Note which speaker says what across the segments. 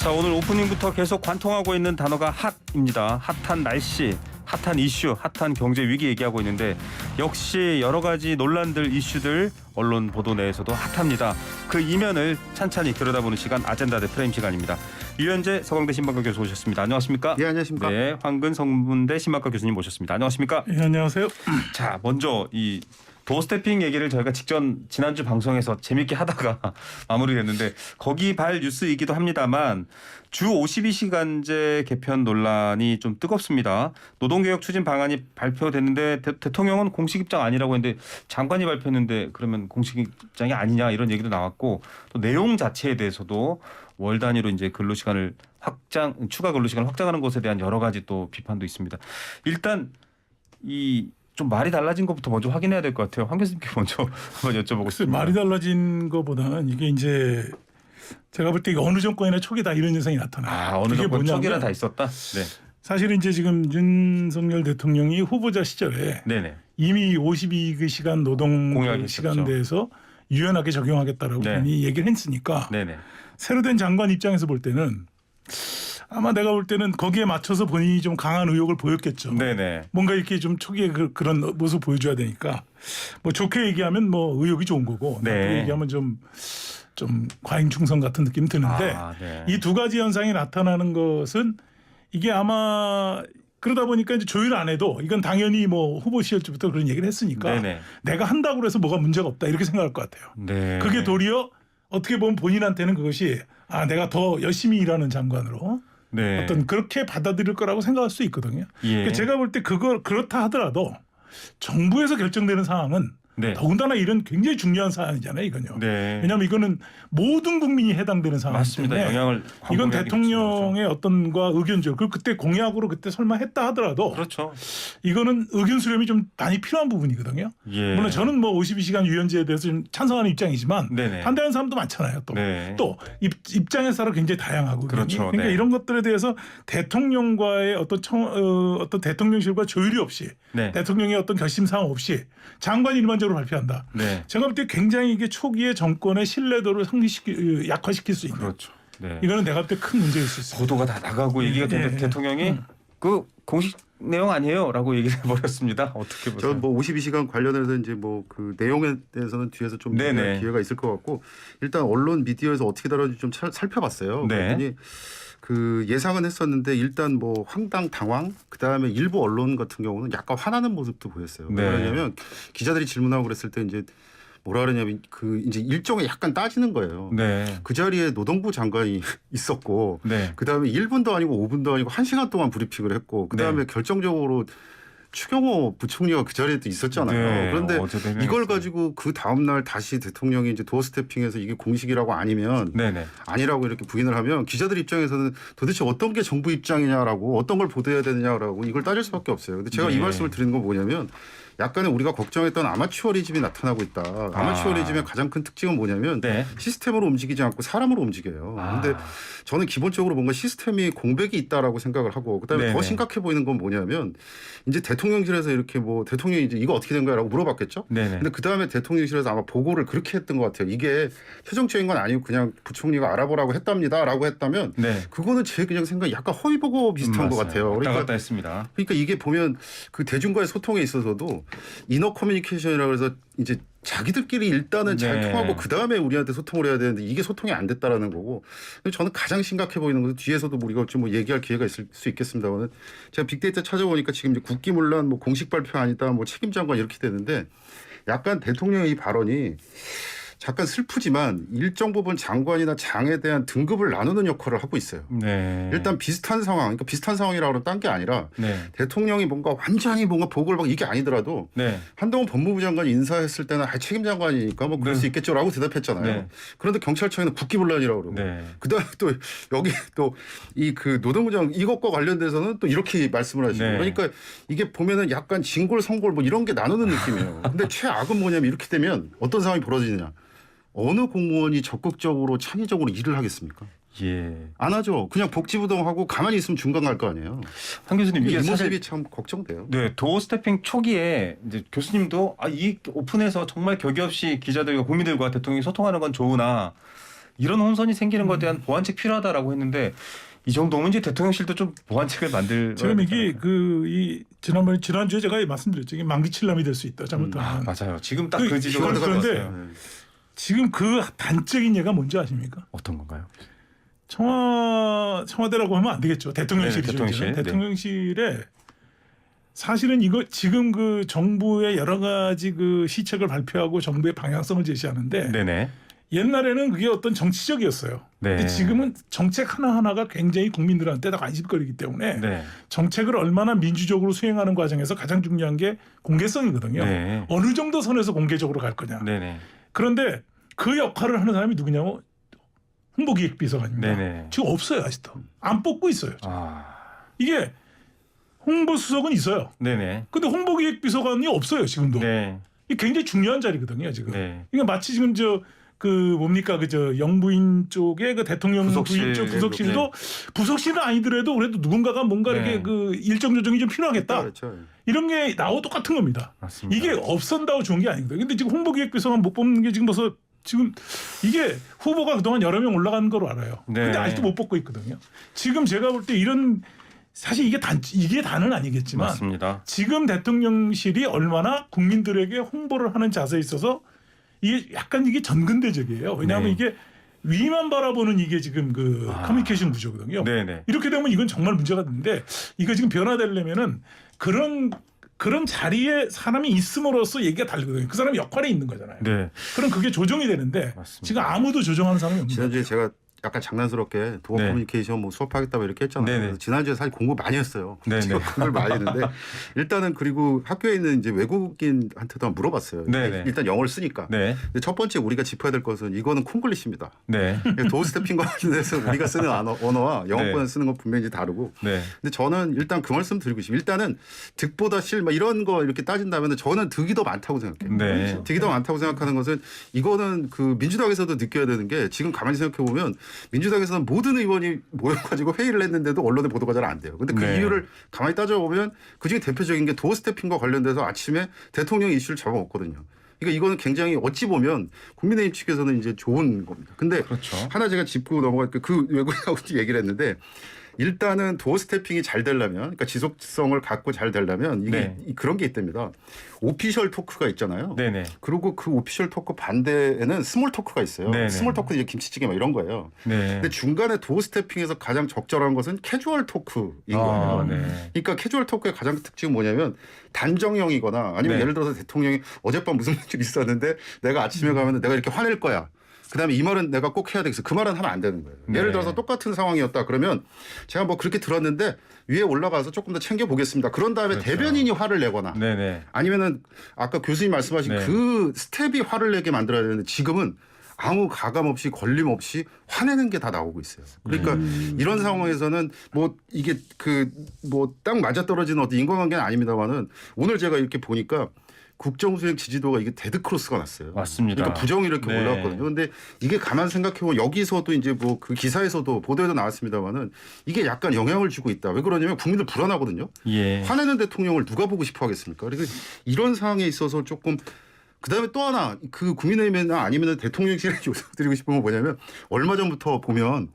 Speaker 1: 자, 오늘 오프닝부터 계속 관통하고 있는 단어가 핫입니다. 핫한 날씨, 핫한 이슈, 핫한 경제 위기 얘기하고 있는데 역시 여러 가지 논란들, 이슈들 언론 보도 내에서도 핫합니다. 그 이면을 찬찬히 들여다보는 시간, 아젠다 대 프레임 시간입니다. 유현재 서강대 신방과 교수 오셨습니다. 안녕하십니까?
Speaker 2: 네, 안녕하십니까?
Speaker 1: 네, 황근 성문대 신방과 교수님 모셨습니다. 안녕하십니까?
Speaker 3: 네, 안녕하세요.
Speaker 1: 자, 먼저 이 도어스태핑 얘기를 저희가 지난주 방송에서 재밌게 하다가 마무리됐는데 거기 발 뉴스이기도 합니다만 주 52시간제 개편 논란이 좀 뜨겁습니다. 노동개혁 추진 방안이 발표됐는데 대통령은 공식 입장 아니라고 했는데 장관이 발표했는데 그러면 공식 입장이 아니냐 이런 얘기도 나왔고 또 내용 자체에 대해서도 월 단위로 이제 근로시간을 추가 근로시간을 확장하는 것에 대한 여러 가지 또 비판도 있습니다. 일단 좀 말이 달라진 것부터 먼저 확인해야 될 것 같아요. 황 교수님께 먼저 한번 여쭤보고 싶습니다.
Speaker 3: 말이 달라진 것보다는 이게 이제 제가 볼 때 어느 정권이나 초기 다 이런 현상이 나타나요.
Speaker 1: 어느 정권 초기나 다 있었다. 네.
Speaker 3: 사실은 이제 지금 윤석열 대통령이 후보자 시절에
Speaker 1: 네네.
Speaker 3: 이미 52시간 노동 시간 대해서 유연하게 적용하겠다라고
Speaker 1: 네.
Speaker 3: 이미 얘기를 했으니까
Speaker 1: 네네.
Speaker 3: 새로 된 장관 입장에서 볼 때는 아마 내가 볼 때는 거기에 맞춰서 본인이 좀 강한 의욕을 보였겠죠.
Speaker 1: 네네.
Speaker 3: 뭔가 이렇게 좀 초기에 그런 모습 보여줘야 되니까 뭐 좋게 얘기하면 뭐 의욕이 좋은 거고
Speaker 1: 네.
Speaker 3: 나쁘게 얘기하면 좀 과잉충성 같은 느낌 드는데
Speaker 1: 네.
Speaker 3: 이 두 가지 현상이 나타나는 것은 이게 아마 그러다 보니까 이제 조율 안 해도 이건 당연히 뭐 후보 시절부터 그런 얘기를 했으니까
Speaker 1: 네네.
Speaker 3: 내가 한다고 해서 뭐가 문제가 없다 이렇게 생각할 것 같아요.
Speaker 1: 네.
Speaker 3: 그게 도리어 어떻게 보면 본인한테는 그것이 내가 더 열심히 일하는 장관으로
Speaker 1: 네.
Speaker 3: 어떤 그렇게 받아들일 거라고 생각할 수 있거든요.
Speaker 1: 예.
Speaker 3: 그러니까 제가 볼 때 그렇다 하더라도 정부에서 결정되는 사항은
Speaker 1: 네.
Speaker 3: 더군다나 이런 굉장히 중요한 사안이잖아요, 이건요.
Speaker 1: 네.
Speaker 3: 왜냐하면 이거는 모든 국민이 해당되는 사안이기
Speaker 1: 맞습니다.
Speaker 3: 때문에
Speaker 1: 영향을
Speaker 3: 이건 대통령의 어떤과 의견적 그리고 그때 공약으로 그때 설마 했다 하더라도
Speaker 1: 그렇죠.
Speaker 3: 이거는 의견 수렴이 좀 많이 필요한 부분이거든요.
Speaker 1: 예.
Speaker 3: 물론 저는 뭐 52시간 유연제에 대해서 좀 찬성하는 입장이지만
Speaker 1: 네네.
Speaker 3: 반대하는 사람도 많잖아요. 또,
Speaker 1: 네.
Speaker 3: 또 입장에 따라 굉장히 다양하고
Speaker 1: 그렇죠.
Speaker 3: 그러니까
Speaker 1: 네.
Speaker 3: 이런 것들에 대해서 대통령과의 어떤 대통령실과 조율이 없이
Speaker 1: 네.
Speaker 3: 대통령의 어떤 결심 사항 없이 장관이 일반적으로 발표한다.
Speaker 1: 네.
Speaker 3: 제가 볼 때 굉장히 이게 초기에 정권의 신뢰도를 약화시킬 수 있는.
Speaker 1: 그렇죠. 네.
Speaker 3: 이거는 내가 볼 때 큰 문제일 수 있어요.
Speaker 1: 보도가 다 나가고 얘기가 되는데 대통령이 그 공식 내용 아니에요라고 얘기를 해버렸습니다. 어떻게 보세요?
Speaker 2: 저는 뭐 52시간 관련해서 이제 뭐 그 내용에 대해서는 뒤에서 좀
Speaker 1: 네네.
Speaker 2: 기회가 있을 것 같고 일단 언론 미디어에서 어떻게 다뤄질지 좀 살펴봤어요.
Speaker 1: 네.
Speaker 2: 그랬더니 그 예상은 했었는데 일단 뭐 황당 당황 그다음에 일부 언론 같은 경우는 약간 화나는 모습도 보였어요.
Speaker 1: 네.
Speaker 2: 왜냐하면 기자들이 질문하고 그랬을 때 이제 뭐라 그러냐면 그 이제 일종의 약간 따지는 거예요.
Speaker 1: 네.
Speaker 2: 그 자리에 노동부 장관이 있었고
Speaker 1: 네.
Speaker 2: 그다음에 1분도 아니고 5분도 아니고 1시간 동안 브리핑을 했고 그다음에 결정적으로 추경호 부총리가 그 자리에 또 있었잖아요.
Speaker 1: 네.
Speaker 2: 그런데 이걸 가지고 그 다음 날 다시 대통령이 이제 도어스태핑해서 이게 공식이라고 아니면
Speaker 1: 네네.
Speaker 2: 아니라고 이렇게 부인을 하면 기자들 입장에서는 도대체 어떤 게 정부 입장이냐라고 어떤 걸 보도해야 되느냐라고 이걸 따질 수밖에 없어요. 근데 제가
Speaker 1: 네.
Speaker 2: 이 말씀을 드리는 건 뭐냐면 약간의 우리가 걱정했던 아마추어리즘이 나타나고 있다. 아마추어리즘의 가장 큰 특징은 뭐냐면
Speaker 1: 네.
Speaker 2: 시스템으로 움직이지 않고 사람으로 움직여요. 그런데 저는 기본적으로 뭔가 시스템이 공백이 있다라고 생각을 하고 그다음에
Speaker 1: 네네.
Speaker 2: 더 심각해 보이는 건 뭐냐면 이제 대통령실에서 이렇게 뭐 대통령이 이제 이거 어떻게 된 거야라고 물어봤겠죠.
Speaker 1: 네네.
Speaker 2: 근데 그다음에 대통령실에서 아마 보고를 그렇게 했던 것 같아요. 이게 최종적인 건 아니고 그냥 부총리가 알아보라고 했답니다라고 했다면
Speaker 3: 네.
Speaker 2: 그거는 제 그냥 생각 약간 허위 보고 비슷한 것 같아요.
Speaker 1: 왔다 갔다 했습니다.
Speaker 2: 그러니까 이게 보면 그 대중과의 소통에 있어서도 이너 커뮤니케이션이라고 해서 이제 자기들끼리 일단은 잘
Speaker 1: 네.
Speaker 2: 통하고 그다음에 우리한테 소통을 해야 되는데 이게 소통이 안 됐다라는 거고 저는 가장 심각해 보이는 것은 뒤에서도 우리가 좀 뭐 얘기할 기회가 있을 수 있겠습니다만은 제가 빅데이터 찾아보니까 지금 이제 국기문란 뭐 공식 발표 아니다 뭐 책임장관 이렇게 되는데 약간 대통령의 이 발언이 잠깐 슬프지만 일정 부분 장관이나 장에 대한 등급을 나누는 역할을 하고 있어요.
Speaker 1: 네.
Speaker 2: 일단 비슷한 상황, 그러니까 비슷한 상황이라고 하면 딴 게 아니라
Speaker 1: 네.
Speaker 2: 대통령이 뭔가 완전히 뭔가 보고를 막 이게 아니더라도
Speaker 1: 네.
Speaker 2: 한동훈 법무부 장관이 인사했을 때는 책임장관이니까 뭐 그럴 수 있겠죠라고 대답했잖아요.
Speaker 1: 네.
Speaker 2: 그런데 경찰청에는 국기문란이라고 그러고
Speaker 1: 네.
Speaker 2: 그다음에 또 여기 또 이 그 노동부 장 이것과 관련돼서는 또 이렇게 말씀을 하시고
Speaker 1: 네.
Speaker 2: 그러니까 이게 보면은 약간 진골 성골 뭐 이런 게 나누는 느낌이에요. 근데 최악은 뭐냐면 이렇게 되면 어떤 상황이 벌어지느냐. 어느 공무원이 적극적으로 창의적으로 일을 하겠습니까?
Speaker 1: 예.
Speaker 2: 안 하죠. 그냥 복지부동하고 가만히 있으면 중간 갈 거 아니에요.
Speaker 1: 한 교수님
Speaker 2: 이
Speaker 1: 이게 사실
Speaker 2: 모습이 참 걱정돼요.
Speaker 1: 네, 도어 스태핑 초기에 이제 교수님도 이 오픈해서 정말 격의 없이 기자들과 국민들과 대통령이 소통하는 건 좋으나 이런 혼선이 생기는 것에 대한 보완책 필요하다라고 했는데 이 정도면 이제 대통령실도 좀 보완책을 만들.
Speaker 3: 지금 이게 이 지난주에 제가 말씀드렸죠. 이게 만기칠람이 될 수 있다. 잘못하면.
Speaker 1: 맞아요. 지금 딱
Speaker 3: 그
Speaker 1: 그 지적을
Speaker 3: 그런데
Speaker 1: 들었어요.
Speaker 3: 지금 그 단적인 예가 뭔지 아십니까?
Speaker 1: 어떤 건가요?
Speaker 3: 청와대라고 하면 안 되겠죠. 대통령실이죠.
Speaker 1: 네, 대통령실.
Speaker 3: 이제는. 대통령실에 사실은 이거 지금 그 정부의 여러 가지 그 시책을 발표하고 정부의 방향성을 제시하는데
Speaker 1: 네네.
Speaker 3: 옛날에는 그게 어떤 정치적이었어요.
Speaker 1: 네.
Speaker 3: 근데 지금은 정책 하나하나가 굉장히 국민들한테 다 관심거리기 때문에
Speaker 1: 네.
Speaker 3: 정책을 얼마나 민주적으로 수행하는 과정에서 가장 중요한 게 공개성이거든요.
Speaker 1: 네.
Speaker 3: 어느 정도 선에서 공개적으로 갈 거냐.
Speaker 1: 네네.
Speaker 3: 그런데 그 역할을 하는 사람이 누구냐면 홍보기획비서관입니다.
Speaker 1: 네네.
Speaker 3: 지금 없어요 아직도. 안 뽑고 있어요.
Speaker 1: 아.
Speaker 3: 이게 홍보수석은 있어요.
Speaker 1: 네네.
Speaker 3: 근데 홍보기획비서관이 없어요 지금도.
Speaker 1: 네.
Speaker 3: 이게 굉장히 중요한 자리거든요 지금.
Speaker 1: 네.
Speaker 3: 이게 마치 지금 영부인 쪽에 그 대통령
Speaker 1: 부속실.
Speaker 3: 부인 쪽 부속실도
Speaker 1: 네.
Speaker 3: 부속실은 아니더라도 그래도 누군가가 뭔가
Speaker 1: 네.
Speaker 3: 이렇게 그 일정 조정이 좀 필요하겠다.
Speaker 2: 그렇죠.
Speaker 3: 이런 게 나와 똑같은 겁니다.
Speaker 1: 맞습니다.
Speaker 3: 이게 없앤다고 좋은 게 아니거든요. 근데 지금 홍보기획비서관 못 뽑는 게 지금 벌써 지금 이게 후보가 그동안 여러 명 올라간 거로 알아요.
Speaker 1: 네.
Speaker 3: 근데 아직도 못 뽑고 있거든요. 지금 제가 볼 때 이런 사실 이게 다는 아니겠지만
Speaker 1: 맞습니다.
Speaker 3: 지금 대통령실이 얼마나 국민들에게 홍보를 하는 자세에 있어서 이게 약간 이게 전근대적이에요. 왜냐하면
Speaker 1: 네.
Speaker 3: 이게 위만 바라보는 이게 지금 그 커뮤니케이션 구조거든요.
Speaker 1: 네네.
Speaker 3: 이렇게 되면 이건 정말 문제가 되는데 이거 지금 변화되려면은 그런 자리에 사람이 있음으로써 얘기가 다르거든요. 그 사람이 역할에 있는 거잖아요.
Speaker 1: 네.
Speaker 3: 그럼 그게 조정이 되는데
Speaker 1: 맞습니다.
Speaker 3: 지금 아무도 조정하는 사람이 없는
Speaker 2: 지난주에
Speaker 3: 거죠.
Speaker 2: 제가 약간 장난스럽게 도어
Speaker 1: 네.
Speaker 2: 커뮤니케이션 뭐 수업하겠다고 이렇게 했잖아요.
Speaker 1: 네네.
Speaker 2: 그래서 지난주에 사실 공부 많이 했어요.
Speaker 1: 네네.
Speaker 2: 제가 공부를 많이 했는데 일단은 그리고 학교에 있는 이제 외국인한테도 한번 물어봤어요.
Speaker 1: 네네.
Speaker 2: 일단 영어를 쓰니까.
Speaker 1: 네.
Speaker 2: 근데 첫 번째 우리가 짚어야 될 것은 이거는 콩글리시입니다.
Speaker 1: 네.
Speaker 2: 도어 스태핑과 관련해서 우리가 쓰는 언어와 영어권에서 쓰는 건 분명히 다르고.
Speaker 1: 네.
Speaker 2: 근데 저는 일단 그 말씀 드리고 싶어요. 일단은 득보다 실 막 이런 거 이렇게 따진다면 저는 득이 더 많다고 생각해요.
Speaker 1: 네.
Speaker 2: 득이 더 많다고 생각하는 것은 이거는 그 민주당에서도 느껴야 되는 게 지금 가만히 생각해 보면 민주당에서는 모든 의원이 모여가지고 회의를 했는데도 언론에 보도가 잘 안 돼요. 근데 그
Speaker 1: 네.
Speaker 2: 이유를 가만히 따져보면 그중에 대표적인 게 도어 스태핑과 관련돼서 아침에 대통령 이슈를 잡아먹거든요. 그러니까 이거는 굉장히 어찌 보면 국민의힘 측에서는 이제 좋은 겁니다. 근데
Speaker 1: 그렇죠.
Speaker 2: 하나 제가 짚고 넘어갈게요. 그 외국인하고 얘기를 했는데 일단은 도어 스태핑이 잘 되려면 그러니까 지속성을 갖고 잘 되려면 이게
Speaker 1: 네.
Speaker 2: 그런 게 있답니다. 오피셜 토크가 있잖아요.
Speaker 1: 네네.
Speaker 2: 그리고 그 오피셜 토크 반대에는 스몰 토크가 있어요.
Speaker 1: 네네.
Speaker 2: 스몰 토크는 이제 김치찌개 막 이런 거예요.
Speaker 1: 네.
Speaker 2: 근데 중간에 도어 스태핑에서 가장 적절한 것은 캐주얼 토크인 거예요.
Speaker 1: 네.
Speaker 2: 그러니까 캐주얼 토크의 가장 특징은 뭐냐면 단정형이거나 아니면
Speaker 1: 네.
Speaker 2: 예를 들어서 대통령이 어젯밤 무슨 일이 있었는데 내가 아침에 가면 내가 이렇게 화낼 거야. 그다음에 이 말은 내가 꼭 해야 되겠어. 그 말은 하면 안 되는 거예요.
Speaker 1: 네.
Speaker 2: 예를 들어서 똑같은 상황이었다. 그러면 제가 뭐 그렇게 들었는데 위에 올라가서 조금 더 챙겨보겠습니다. 그런 다음에
Speaker 1: 그렇죠.
Speaker 2: 대변인이 화를 내거나
Speaker 1: 네네.
Speaker 2: 아니면은 아까 교수님 말씀하신
Speaker 1: 네.
Speaker 2: 그 스텝이 화를 내게 만들어야 되는데 지금은 아무 가감 없이 걸림 없이 화내는 게 다 나오고 있어요. 그러니까 이런 상황에서는 뭐 이게 그 뭐 딱 맞아 떨어지는 어떤 인과관계는 아닙니다만은 오늘 제가 이렇게 보니까 국정수행 지지도가 이게 데드크로스가 났어요.
Speaker 1: 맞습니다.
Speaker 2: 그러니까 부정이 이렇게
Speaker 1: 네.
Speaker 2: 올라왔거든요. 근데 이게 가만 생각해보면 여기서도 이제 뭐 그 기사에서도 보도에도 나왔습니다만은 이게 약간 영향을 주고 있다. 왜 그러냐면 국민들 불안하거든요.
Speaker 1: 예.
Speaker 2: 화내는 대통령을 누가 보고 싶어 하겠습니까? 그래서 이런 상황에 있어서 조금 그다음에 또 하나 그 국민의힘이나 아니면 대통령실에 요청드리고 싶은 건 뭐냐면 얼마 전부터 보면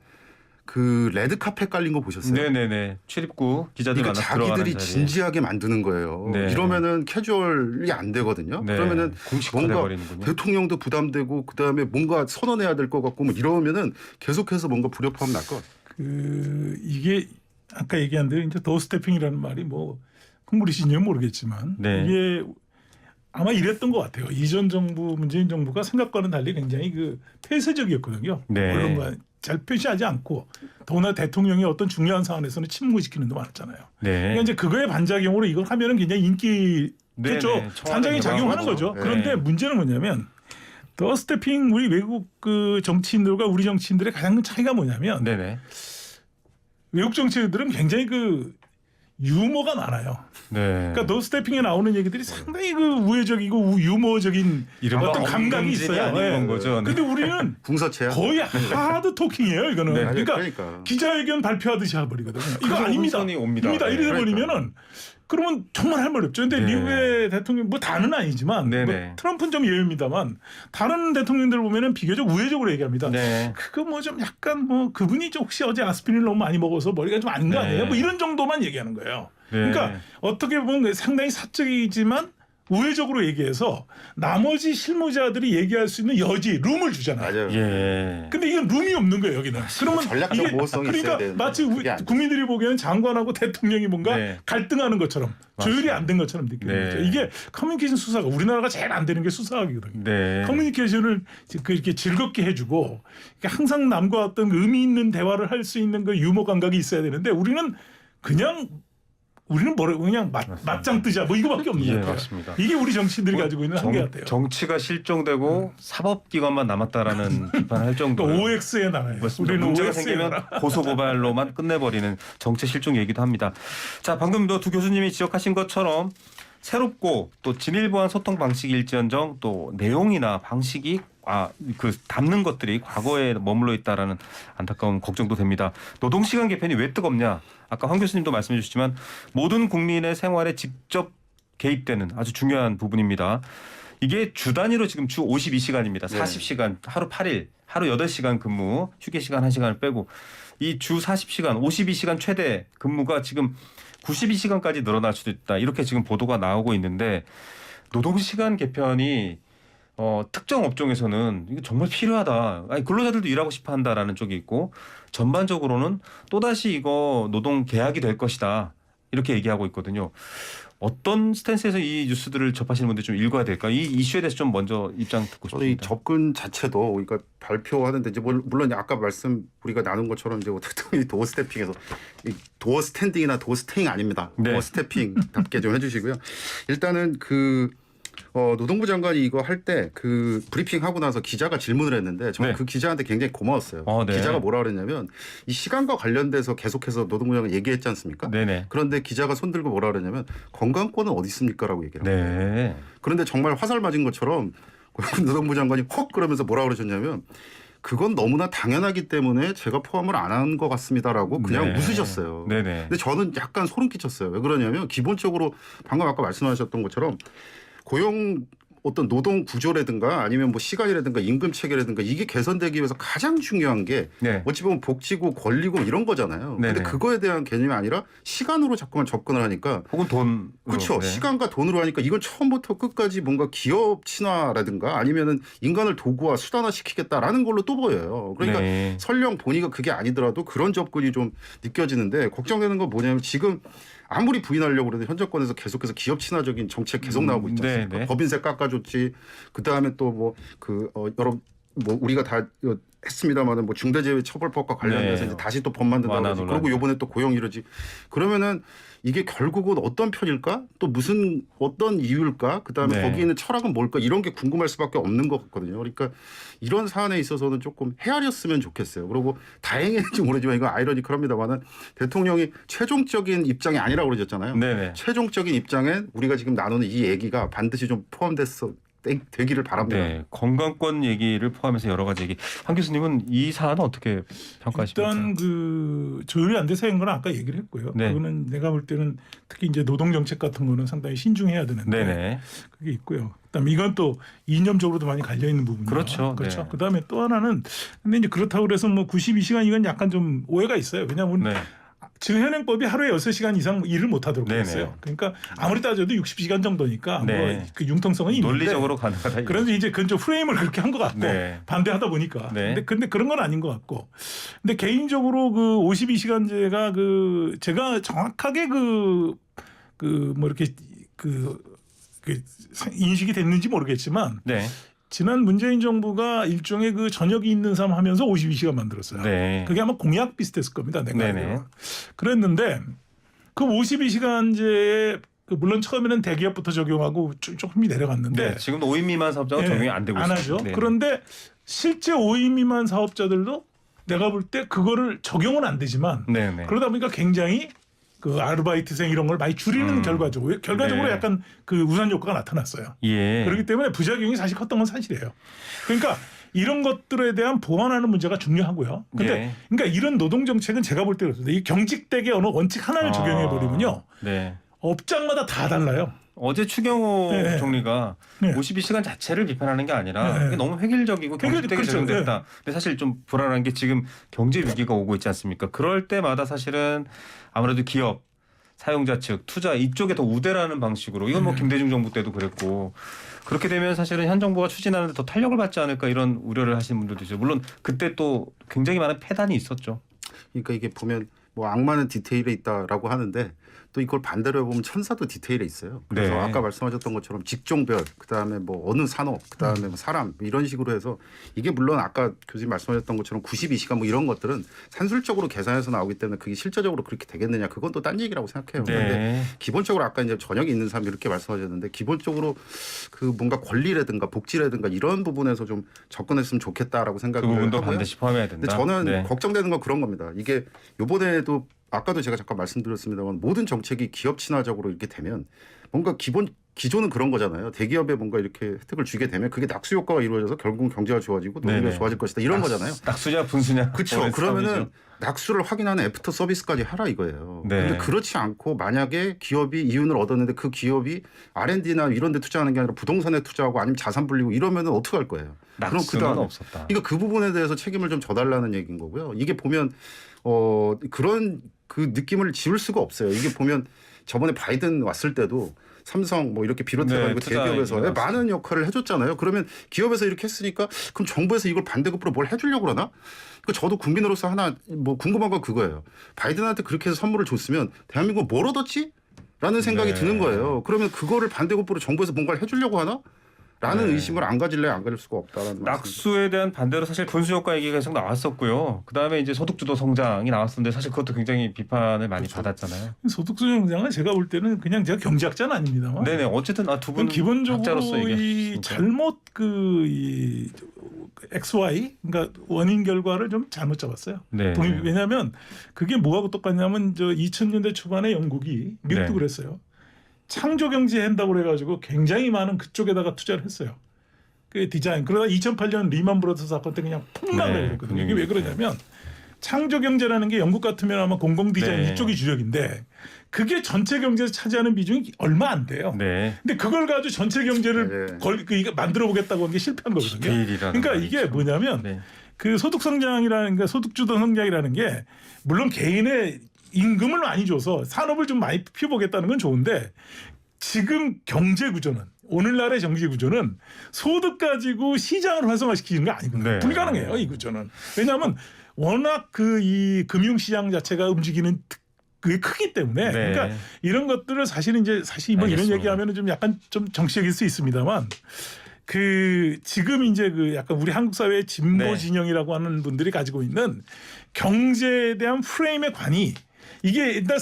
Speaker 2: 그 레드 카펫 깔린 거 보셨어요?
Speaker 1: 네네네. 출입구 기자들
Speaker 2: 그러니까
Speaker 1: 만나 들어가는
Speaker 2: 자기들이
Speaker 1: 자리.
Speaker 2: 진지하게 만드는 거예요.
Speaker 1: 네.
Speaker 2: 이러면은 캐주얼이 안 되거든요.
Speaker 1: 네.
Speaker 2: 그러면은
Speaker 1: 공식화돼
Speaker 2: 뭔가
Speaker 1: 버리는군요.
Speaker 2: 대통령도 부담되고 그다음에 뭔가 선언해야 될 것 같고 뭐 이러면은 계속해서 뭔가 불협화음 날 것 같아요.
Speaker 3: 이게 아까 얘기한 대로 이제 더 스태핑이라는 말이 뭐 콩글리시인지는 모르겠지만
Speaker 1: 네.
Speaker 3: 이게 아마 이랬던 것 같아요. 이전 정부 문재인 정부가 생각과는 달리 굉장히 그 폐쇄적이었거든요.
Speaker 1: 네.
Speaker 3: 언론과 잘 표시하지 않고 더구나 대통령이 어떤 중요한 상황에서는 침묵시키는 데 많았잖아요.
Speaker 1: 네.
Speaker 3: 그러니까 이제 그거의 반작용으로 이걸 하면은 굉장히 인기겠죠.
Speaker 1: 네네.
Speaker 3: 상당히 작용하는 거죠.
Speaker 1: 네.
Speaker 3: 그런데 문제는 뭐냐면 더 스태핑 우리 외국 그 정치인들과 우리 정치인들의 가장 큰 차이가 뭐냐면
Speaker 1: 네네.
Speaker 3: 외국 정치인들은 굉장히 그 유머가 많아요.
Speaker 1: 네.
Speaker 3: 그러니까 더 스태핑에 나오는 얘기들이 상당히 그 우회적이고 유머적인
Speaker 1: 이른바
Speaker 3: 어떤 감각이
Speaker 1: 엉금질이
Speaker 3: 있어요.
Speaker 1: 아닌 건 거죠. 네.
Speaker 3: 근데 우리는
Speaker 2: 궁서체야.
Speaker 3: 거의 하드 토킹이에요. 이거는.
Speaker 1: 네.
Speaker 3: 그러니까 기자회견 발표하듯이 해버리거든요. 이거
Speaker 1: 그래서
Speaker 3: 아닙니다.
Speaker 1: 혼선이 옵니다. 네.
Speaker 3: 이러다
Speaker 2: 그러니까.
Speaker 3: 버리면은 그러면 정말 할 말이 없죠. 근데
Speaker 1: 네.
Speaker 3: 미국의 대통령 뭐 다는 아니지만 뭐
Speaker 1: 네네.
Speaker 3: 트럼프는 좀 예외입니다만 다른 대통령들 보면은 비교적 우회적으로 얘기합니다.
Speaker 1: 네.
Speaker 3: 그거 뭐 좀 약간 뭐 그분이 좀 혹시 어제 아스피린을 너무 많이 먹어서 머리가 좀 아닌 거
Speaker 1: 네.
Speaker 3: 아니에요? 뭐 이런 정도만 얘기하는 거예요.
Speaker 1: 네.
Speaker 3: 그러니까 어떻게 보면 상당히 사적이지만 우회적으로 얘기해서 나머지 실무자들이 얘기할 수 있는 여지, 룸을 주잖아요.
Speaker 2: 맞아요.
Speaker 1: 예.
Speaker 3: 근데 이건 룸이 없는 거예요, 여기는. 그러면
Speaker 2: 전략적
Speaker 3: 이게
Speaker 2: 모호성이 있어야
Speaker 3: 그러니까
Speaker 2: 되는데
Speaker 3: 마치
Speaker 2: 그게 안 돼.
Speaker 3: 국민들이 보기에는 장관하고 대통령이 뭔가
Speaker 1: 네.
Speaker 3: 갈등하는 것처럼 조율이
Speaker 1: 맞습니다.
Speaker 3: 안 된 것처럼 느끼는
Speaker 1: 네.
Speaker 3: 거죠. 이게 커뮤니케이션 수사가 우리나라가 제일 안 되는 게 수사학이거든요.
Speaker 1: 네.
Speaker 3: 커뮤니케이션을 이렇게 즐겁게 해주고 항상 남과 어떤 의미 있는 대화를 할 수 있는 그 유머 감각이 있어야 되는데 우리는 뭐래 그냥 맞짱 뜨자 뭐 이거밖에 없는
Speaker 1: 예,
Speaker 3: 것 같아요.
Speaker 1: 맞습니다.
Speaker 3: 이게 우리 정치인들이 가지고 있는 한계 같아요.
Speaker 1: 정치가 실종되고 사법기관만 남았다라는 비판을 할 정도로
Speaker 3: 그러니까 OX에 나가요.
Speaker 1: 맞습니다.
Speaker 3: 우리는
Speaker 1: 문제가
Speaker 3: OX에
Speaker 1: 생기면
Speaker 3: 나가.
Speaker 1: 고소고발로만 끝내버리는 정치 실종 얘기도 합니다. 자, 방금 두 교수님이 지적하신 것처럼 새롭고 또 진일보한 소통 방식일지언정 또 내용이나 방식이 담는 것들이 과거에 머물러 있다라는 안타까운 걱정도 됩니다. 노동시간 개편이 왜 뜨겁냐? 아까 황 교수님도 말씀해 주셨지만 모든 국민의 생활에 직접 개입되는 아주 중요한 부분입니다. 이게 주 단위로 지금 주 52시간입니다.
Speaker 2: 네.
Speaker 1: 40시간, 하루 8일, 하루 8시간 근무, 휴게 시간 1시간을 빼고 이 주 40시간, 52시간 최대 근무가 지금 92시간까지 늘어날 수도 있다. 이렇게 지금 보도가 나오고 있는데 노동시간 개편이 특정 업종에서는 이게 정말 필요하다. 아니, 근로자들도 일하고 싶어 한다라는 쪽이 있고 전반적으로는 또다시 이거 노동 계약이 될 것이다. 이렇게 얘기하고 있거든요. 어떤 스탠스에서 이 뉴스들을 접하시는 분들 좀 읽어야 될까? 이 이슈에 대해서 좀 먼저 입장 듣고
Speaker 2: 저는 이
Speaker 1: 싶습니다.
Speaker 2: 접근 자체도 그러니까 발표하는데 이제 물론 아까 우리가 나눈 것처럼 이제 대통령이 도어 스태핑에서 이 도어 스탠딩이나 도어 스테잉 아닙니다.
Speaker 1: 네.
Speaker 2: 도어 스태핑답게 좀 해주시고요. 일단은 노동부 장관이 이거 할 때 그 브리핑 하고 나서 기자가 질문을 했는데 저는
Speaker 1: 네.
Speaker 2: 그 기자한테 굉장히 고마웠어요.
Speaker 1: 네.
Speaker 2: 기자가 뭐라 그랬냐면 이 시간과 관련돼서 계속해서 노동부 장관이 얘기했지 않습니까?
Speaker 1: 네네.
Speaker 2: 그런데 기자가 손 들고 뭐라 그랬냐면 건강권은 어디 있습니까라고 얘기를 합니다.
Speaker 1: 네.
Speaker 2: 그런데 정말 화살 맞은 것처럼 노동부 장관이 헉 그러면서 뭐라 그러셨냐면 그건 너무나 당연하기 때문에 제가 포함을 안 한 것 같습니다라고 그냥
Speaker 1: 네.
Speaker 2: 웃으셨어요.
Speaker 1: 네네.
Speaker 2: 근데 저는 약간 소름 끼쳤어요. 왜 그러냐면 기본적으로 방금 아까 말씀하셨던 것처럼 고용 어떤 노동 구조라든가 아니면 뭐 시간이라든가 임금 체계라든가 이게 개선되기 위해서 가장 중요한 게
Speaker 1: 네.
Speaker 2: 어찌 보면 복지고 권리고 이런 거잖아요.
Speaker 1: 네네.
Speaker 2: 근데 그거에 대한 개념이 아니라 시간으로 자꾸만 접근을 하니까
Speaker 1: 혹은 돈.
Speaker 2: 그렇죠.
Speaker 1: 네.
Speaker 2: 시간과 돈으로 하니까 이건 처음부터 끝까지 뭔가 기업 친화라든가 아니면은 인간을 도구화 수단화 시키겠다라는 걸로 또 보여요. 그러니까
Speaker 1: 네.
Speaker 2: 설령 본의가 그게 아니더라도 그런 접근이 좀 느껴지는데 걱정되는 건 뭐냐면 지금 아무리 부인하려고 그래도 현 정권에서 계속해서 기업 친화적인 정책 계속 나오고 있지 않습니까?
Speaker 1: 네.
Speaker 2: 법인세 깎아줬지. 그 다음에 또 뭐 여러 뭐 우리가 다 했습니다만은 뭐 중대재해처벌법과 관련돼서
Speaker 1: 네.
Speaker 2: 이제 다시 또 법 만든다고
Speaker 1: 완화
Speaker 2: 그러지.
Speaker 1: 논란.
Speaker 2: 그리고 요번에 또 고용 이러지. 그러면은 이게 결국은 어떤 편일까? 또 어떤 이유일까? 그다음에
Speaker 1: 네.
Speaker 2: 거기 있는 철학은 뭘까? 이런 게 궁금할 수밖에 없는 것 같거든요. 그러니까 이런 사안에 있어서는 조금 헤아렸으면 좋겠어요. 그리고 다행인지 모르지만 이건 아이러니컬합니다만은 대통령이 최종적인 입장이 아니라고 그러셨잖아요.
Speaker 1: 네네.
Speaker 2: 최종적인 입장에 우리가 지금 나누는 이 얘기가 반드시 좀 되기를 바랍니다.
Speaker 1: 네, 건강권 얘기를 포함해서 여러 가지 얘기. 황 교수님은 이 사안은 어떻게 평가하십니까?
Speaker 3: 일단 그 조율이 안 돼서 한 건 아까 얘기를 했고요.
Speaker 1: 네.
Speaker 3: 그거는 내가 볼 때는 특히 이제 노동 정책 같은 거는 상당히 신중해야 되는데
Speaker 1: 네네.
Speaker 3: 그게 있고요. 그다음에 이건 또 이념적으로도 많이 갈려 있는 부분이에요.
Speaker 1: 그렇죠.
Speaker 3: 그렇죠.
Speaker 1: 네.
Speaker 3: 그다음에 또 하나는 근데 이제 그렇다고 그래서 뭐 92시간 이건 약간 좀 오해가 있어요. 왜냐하면
Speaker 1: 네.
Speaker 3: 지금 현행법이 하루에 6시간 이상 일을 못 하도록
Speaker 1: 네네.
Speaker 3: 했어요. 그러니까 아무리 따져도 60시간 정도니까
Speaker 1: 네.
Speaker 3: 뭐 그 융통성은 있는데
Speaker 1: 논리적으로 가능하다.
Speaker 3: 그런데 이제 그건 좀 프레임을 그렇게 한 것 같고
Speaker 1: 네.
Speaker 3: 반대하다 보니까
Speaker 1: 네.
Speaker 3: 근데 그런 건 아닌 것 같고 근데 개인적으로 그 52시간제가 제가 정확하게 뭐 이렇게 인식이 됐는지 모르겠지만
Speaker 1: 네.
Speaker 3: 지난 문재인 정부가 일종의 그 저녁이 있는 삶 하면서 52시간 만들었어요.
Speaker 1: 네.
Speaker 3: 그게 아마 공약 비슷했을 겁니다. 내가
Speaker 1: 네네.
Speaker 3: 알기로. 그랬는데 그 52시간제에 물론 처음에는 대기업부터 적용하고 조금이 내려갔는데
Speaker 1: 네. 지금도 5인 미만 사업자가
Speaker 3: 네,
Speaker 1: 적용이 안 되고
Speaker 3: 안
Speaker 1: 있습니다.
Speaker 3: 하죠.
Speaker 1: 네.
Speaker 3: 그런데 실제 5인 미만 사업자들도 내가 볼 때 그거를 적용은 안 되지만
Speaker 1: 네네.
Speaker 3: 그러다 보니까 굉장히 그 아르바이트생 이런 걸 많이 줄이는 결과적으로
Speaker 1: 네.
Speaker 3: 약간 그 우산 효과가 나타났어요.
Speaker 1: 예.
Speaker 3: 그렇기 때문에 부작용이 사실 컸던 건 사실이에요. 그러니까 이런 것들에 대한 보완하는 문제가 중요하고요. 근데
Speaker 1: 네.
Speaker 3: 그러니까 이런 노동 정책은 제가 볼 때 그렇습니다. 이 경직되게 어느 원칙 하나를 적용해 버리면요.
Speaker 1: 네.
Speaker 3: 업장마다 다 달라요.
Speaker 1: 어제 추경호
Speaker 3: 네.
Speaker 1: 총리가
Speaker 3: 네.
Speaker 1: 52시간 자체를 비판하는 게 아니라
Speaker 3: 네.
Speaker 1: 이게 너무 획일적이고 경직되게
Speaker 3: 그렇죠.
Speaker 1: 적용됐다. 근데 사실 좀 불안한 게 지금 경제 위기가 오고 있지 않습니까? 그럴 때마다 사실은 아무래도 기업, 사용자 측, 투자 이쪽에 더 우대라는 방식으로 이건 뭐 김대중 정부 때도 그랬고 그렇게 되면 사실은 현 정부가 추진하는데 더 탄력을 받지 않을까 이런 우려를 하시는 분들도 있어요. 물론 그때 또 굉장히 많은 폐단이 있었죠.
Speaker 2: 그러니까 이게 보면 뭐 악마는 디테일에 있다라고 하는데 또 이걸 반대로 해보면 천사도 디테일에 있어요. 그래서
Speaker 1: 네.
Speaker 2: 아까 말씀하셨던 것처럼 직종별, 그다음에 뭐 어느 산업, 그다음에 뭐 사람 이런 식으로 해서 이게 물론 아까 교수님 말씀하셨던 것처럼 92시간 뭐 이런 것들은 산술적으로 계산해서 나오기 때문에 그게 실제적으로 그렇게 되겠느냐 그건 또 딴 얘기라고 생각해요. 그런데
Speaker 1: 네.
Speaker 2: 기본적으로 아까 이제 저녁에 있는 사람 이렇게 말씀하셨는데 기본적으로 그 뭔가 권리라든가 복지라든가 이런 부분에서 좀 접근했으면 좋겠다라고
Speaker 1: 그
Speaker 2: 생각을
Speaker 1: 부분도
Speaker 2: 하고요.
Speaker 1: 반드시 포함해야 된다.
Speaker 2: 근데 저는
Speaker 1: 네.
Speaker 2: 걱정되는 건 그런 겁니다. 이게 이번에도 아까도 제가 잠깐 말씀드렸습니다만 모든 정책이 기업 친화적으로 이렇게 되면 뭔가 기존은 그런 거잖아요. 대기업에 뭔가 이렇게 혜택을 주게 되면 그게 낙수 효과가 이루어져서 결국 경제가 좋아지고 노동이
Speaker 1: 네네.
Speaker 2: 좋아질 것이다 이런 거잖아요.
Speaker 1: 낙수냐 분수냐.
Speaker 2: 그렇죠.
Speaker 1: 오랜
Speaker 2: 그러면은
Speaker 1: 싸움이죠.
Speaker 2: 낙수를 확인하는 애프터 서비스까지 하라 이거예요.
Speaker 1: 네.
Speaker 2: 근데 그렇지 않고 만약에 기업이 이윤을 얻었는데 그 기업이 R&D나 이런 데 투자하는 게 아니라 부동산에 투자하고 아니면 자산 불리고 이러면은 어떻게 할 거예요? 그럼
Speaker 1: 낙수는
Speaker 2: 그다음에
Speaker 1: 없었다.
Speaker 2: 이거 그 부분에 대해서 책임을 좀 져달라는 얘기인 거고요. 이게 보면 그런 그 느낌을 지울 수가 없어요. 이게 보면 저번에 바이든 왔을 때도 삼성 뭐 이렇게 비롯해가지고
Speaker 1: 네, 투자
Speaker 2: 대기업에서
Speaker 1: 얘기가
Speaker 2: 많은 역할을 해줬잖아요. 그러면 기업에서 이렇게 했으니까 그럼 정부에서 이걸 반대급부로 뭘 해주려고 그러나? 그 저도 국민으로서 하나 뭐 궁금한 건 그거예요. 바이든한테 그렇게 해서 선물을 줬으면 대한민국 뭘 얻었지? 라는 생각이
Speaker 1: 네.
Speaker 2: 드는 거예요. 그러면 그거를 반대급부로 정부에서 뭔가를 해주려고 하나? 라는
Speaker 1: 네.
Speaker 2: 의심을 안 가질래 안 가질 수가 없다라는 말씀.
Speaker 1: 낙수에 대한 반대로 사실 분수 효과 얘기가 계속 나왔었고요. 그다음에 이제 소득주도 성장이 나왔었는데 사실 그것도 굉장히 비판을 많이
Speaker 2: 그렇죠.
Speaker 1: 받았잖아요.
Speaker 3: 소득주도 성장은 제가 볼 때는 그냥 제가 경제학자는 아닙니다만
Speaker 1: 네네. 어쨌든 두 분
Speaker 3: 기본적으로
Speaker 1: 학자로서
Speaker 3: 이
Speaker 1: 얘기하셨으니까.
Speaker 3: 잘못 이 XY 그러니까 원인 결과를 좀 잘못 잡았어요.
Speaker 1: 네.
Speaker 3: 왜냐하면 그게 뭐하고 똑같냐면 저 2000년대 초반에 영국이 미국도
Speaker 1: 네.
Speaker 3: 그랬어요. 창조 경제 한다고 그래가지고 굉장히 많은 그쪽에다가 투자를 했어요. 그 디자인. 그러다 2008년 리만 브라더스 사건 때 그냥 폭락을
Speaker 1: 네,
Speaker 3: 했거든요. 이게 왜 그러냐면 창조 경제라는 게 영국 같으면 아마 공공 디자인
Speaker 1: 네.
Speaker 3: 이쪽이 주력인데 그게 전체 경제에서 차지하는 비중이 얼마 안 돼요.
Speaker 1: 네.
Speaker 3: 근데 그걸 가지고 전체 경제를
Speaker 2: 네.
Speaker 3: 이거 만들어 보겠다고 한 게 실패한 거거든요.
Speaker 1: 디테일이라는
Speaker 3: 그러니까 이게
Speaker 1: 말이죠.
Speaker 3: 뭐냐면
Speaker 1: 네.
Speaker 3: 그 소득 성장이라는 게 소득주도 성장이라는 게 물론 개인의 임금을 많이 줘서 산업을 좀 많이 피워보겠다는 건 좋은데 지금 경제 구조는 오늘날의 경제 구조는 소득 가지고 시장을 활성화시키는 게 아니거든요.
Speaker 1: 네.
Speaker 3: 불가능해요, 이 구조는. 왜냐하면 워낙 그 이 금융시장 자체가 움직이는 그게 크기 때문에
Speaker 1: 네.
Speaker 3: 그러니까 이런 것들을 사실은 이제 사실 뭐 이런
Speaker 1: 알겠습니다.
Speaker 3: 얘기하면은 좀 약간 좀 정치적일 수 있습니다만 그 지금 이제 그 약간 우리 한국 사회의 진보
Speaker 1: 네.
Speaker 3: 진영이라고 하는 분들이 가지고 있는 경제에 대한 프레임의 관이 이게 일단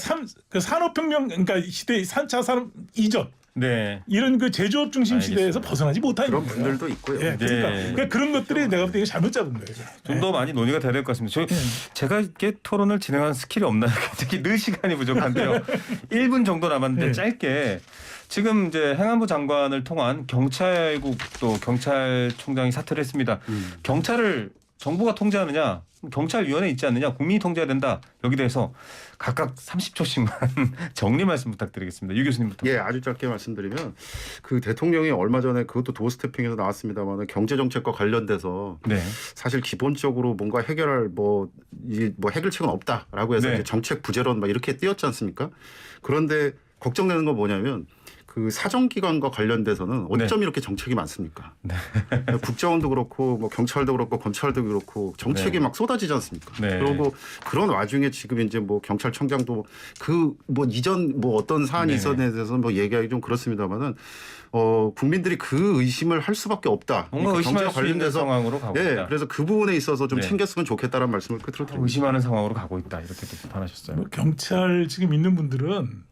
Speaker 3: 그 산업혁명 그러니까 시대 3차 산업 이전
Speaker 1: 네.
Speaker 3: 이런 그 제조업 중심
Speaker 1: 알겠습니다.
Speaker 3: 시대에서 벗어나지 못하는
Speaker 2: 그런
Speaker 3: 거예요.
Speaker 2: 분들도 있고요.
Speaker 3: 예, 그러니까,
Speaker 1: 네.
Speaker 3: 그러니까 그런 것들이 내가 볼 때 잘못 잡은 거예요.
Speaker 1: 좀 더 많이 논의가 돼야 될 것 같습니다. 제가 이렇게 토론을 진행하는 스킬이 없나요? 특히 늘 시간이 부족한데요. 1분 정도 남았는데
Speaker 3: 네.
Speaker 1: 짧게 지금 이제 행안부 장관을 통한 경찰국 또 경찰총장이 사퇴를 했습니다. 경찰을 정부가 통제하느냐, 경찰위원회 있지 않느냐, 국민이 통제해야 된다. 여기 대해서 각각 30초씩만 정리 말씀 부탁드리겠습니다. 유 교수님부터.
Speaker 2: 예, 아주 짧게 말씀드리면 그 대통령이 얼마 전에 그것도 도어스태핑에서 나왔습니다만 경제 정책과 관련돼서
Speaker 1: 네.
Speaker 2: 사실 기본적으로 뭔가 해결할 뭐 해결책은 없다라고 해서
Speaker 1: 네.
Speaker 2: 이제 정책 부재론 막 이렇게 띄었지 않습니까? 그런데 걱정되는 건 뭐냐면 그 사정기관과 관련돼서는 어쩜 이렇게 정책이 많습니까? 국정원도 그렇고 뭐 경찰도 그렇고 검찰도 그렇고 정책이
Speaker 1: 네.
Speaker 2: 막 쏟아지지 않습니까?
Speaker 1: 네.
Speaker 2: 그리고 그런 와중에 지금 이제 뭐 경찰청장도 그 뭐 이전 뭐 어떤 사안이
Speaker 1: 네.
Speaker 2: 있었에 대해서 뭐 얘기하기 좀 그렇습니다만은 국민들이 그 의심을 할 수밖에 없다.
Speaker 1: 뭔가
Speaker 2: 그러니까
Speaker 1: 의심할
Speaker 2: 경제와
Speaker 1: 수 있는
Speaker 2: 관련돼서
Speaker 1: 상황으로 가고
Speaker 2: 예,
Speaker 1: 있다.
Speaker 2: 그래서 그 부분에 있어서 좀
Speaker 1: 네.
Speaker 2: 챙겼으면 좋겠다라는 말씀을 끝으로 드립니다.
Speaker 1: 의심하는 상황으로 가고 있다. 이렇게 또 비판하셨어요.
Speaker 3: 뭐 경찰 지금 있는 분들은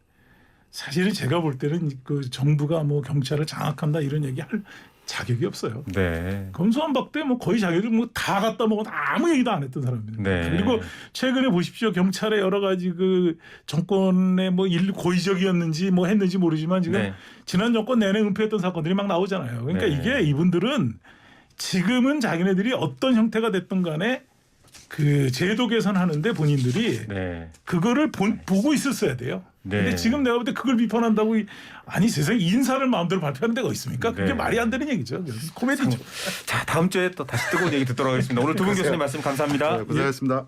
Speaker 3: 사실은 제가 볼 때는 그 정부가 뭐 경찰을 장악한다 이런 얘기 할 자격이 없어요.
Speaker 1: 네.
Speaker 3: 검수완박 때 뭐 거의 자기들 뭐 다 갖다 먹어 아무 얘기도 안 했던 사람입니다.
Speaker 1: 네.
Speaker 3: 그리고 최근에 보십시오 경찰의 여러 가지 그 정권의 뭐 일 고의적이었는지 뭐 했는지 모르지만 지금
Speaker 1: 네.
Speaker 3: 지난 정권 내내 은폐했던 사건들이 막 나오잖아요. 그러니까
Speaker 1: 네.
Speaker 3: 이게 이분들은 지금은 자기네들이 어떤 형태가 됐든 간에 그 제도 개선하는데 본인들이
Speaker 1: 네.
Speaker 3: 그거를 보고 있었어야 돼요.
Speaker 1: 네.
Speaker 3: 근데 지금 내가 볼 때 그걸 비판한다고 아니 세상에 인사를 마음대로 발표하는 데가 있습니까? 그게
Speaker 1: 네.
Speaker 3: 말이 안 되는 얘기죠. 코미디죠.
Speaker 1: 자, 다음 주에 또 다시 뜨거운 얘기 듣도록 하겠습니다. 오늘 두 분 교수님 말씀 감사합니다.
Speaker 2: 네, 고생하셨습니다.